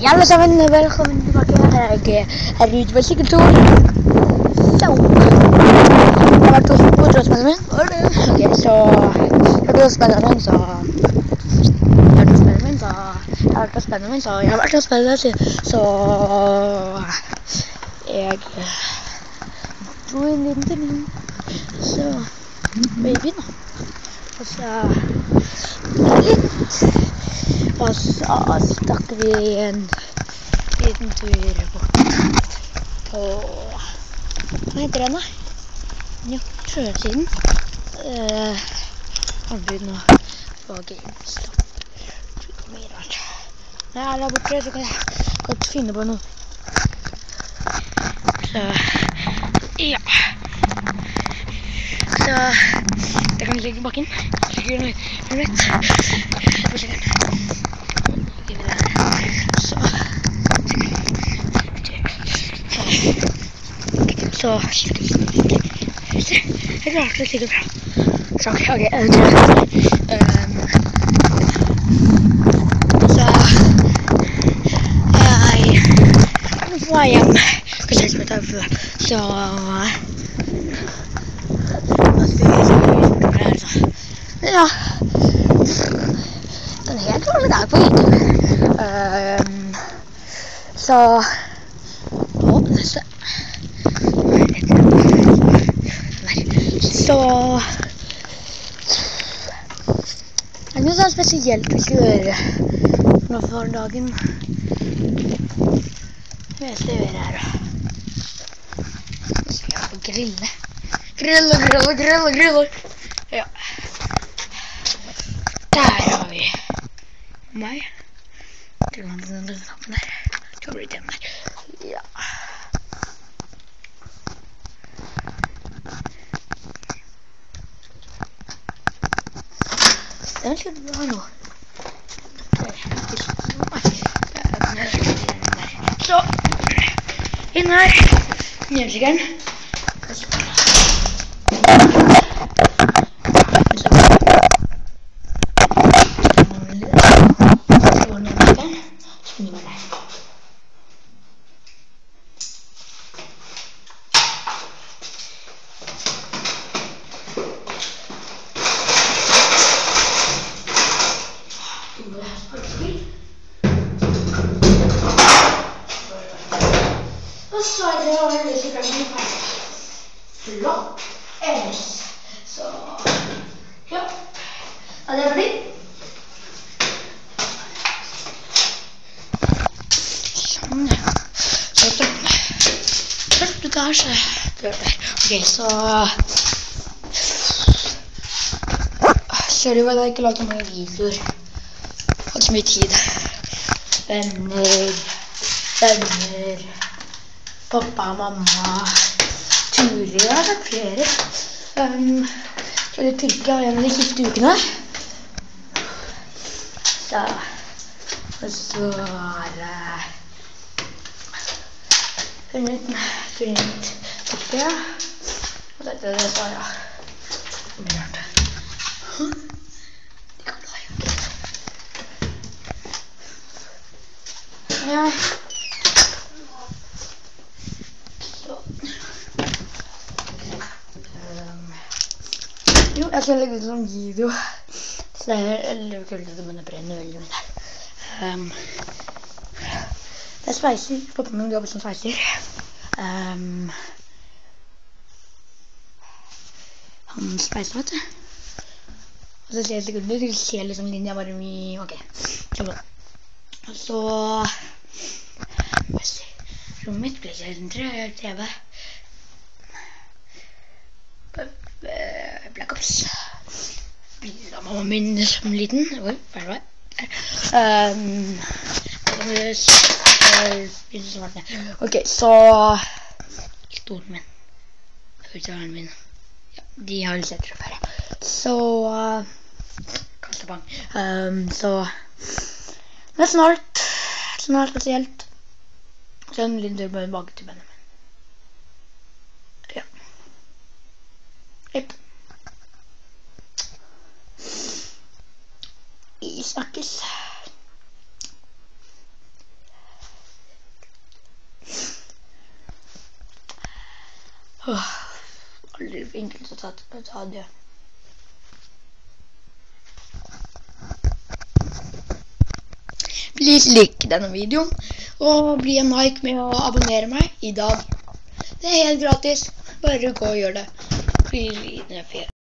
Hei alle sammen, velkommen tilbake. Jeg er ute på sykkeltur. Så jeg har vært på Trollspenneren min. Ok, så jeg har vært på Trollspenneren min, så jeg dro en liten termin. Så baby nå. Og så litt. Og så stakk vi en liten tur bort på, hva heter den da? Ja, sjøsiden. Anbud nå på GameStop. Det er mye rart. Når jeg er der borte, så kan jeg godt finne på noe. Så, ja. Så, jeg kan legge bakken. Legger den rett på sykkelen. Så skikkelig. Se, jeg klarte det sikkert bra. Så, ok, så jeg var hjem. Kanskje jeg smitt av før. Så ja. En helt vanlig dag på YouTube. Så neste. Så det er noe sånn spesielt vi skal gjøre nå for dagen. Det skal jeg gjøre her. Nå skal jeg på grille. Grille. Ja. Der har vi meg. Til den knappen der. Så blir det den der. Ja. Den skal du ha nå. Så, inn her. Njølsikkeren. Og så er det å løse krakken her. Flott. Så, ja. Ja, det er ferdig. Sånn, ja. Så, første etasje. Ok, så sorry for at jeg ikke laget mange videoer. Hadde så mye tid. Venner. Pappa og mamma. Turer, jeg har vært flere. Så det Tyrkia en av de siste ukene. Så, og så er det funnet Tyrkia. Og dette er det Sara. Det blir rart. Det kan det være. Ja. Jo, jeg skal legge ut en video. Så det er veldig kult at det brenner veldig mye der. Det er speiser. Pappa min jobber som speiser. Han speiser, vet du. Og så ser det sikkert ut. Du ser liksom linja bare mye. Ok, kjempe. Og så rommet mitt ble kjent TV. Black Ops. Bildet av mamma min som liten. Oi, hva er det? Ok, så stolen min. Høyttaleren min. Ja, de har litt sett før. Så kastebang. Så det er snart spesielt. Så en liten tur tilbake til Benjamin. Ja. Jepp. Vi snakkes. Aldri enkelt å ta det. Please like denne videoen, og bli en like med å abonnere meg i dag. Det er helt gratis, bare gå og gjør det. Bli litt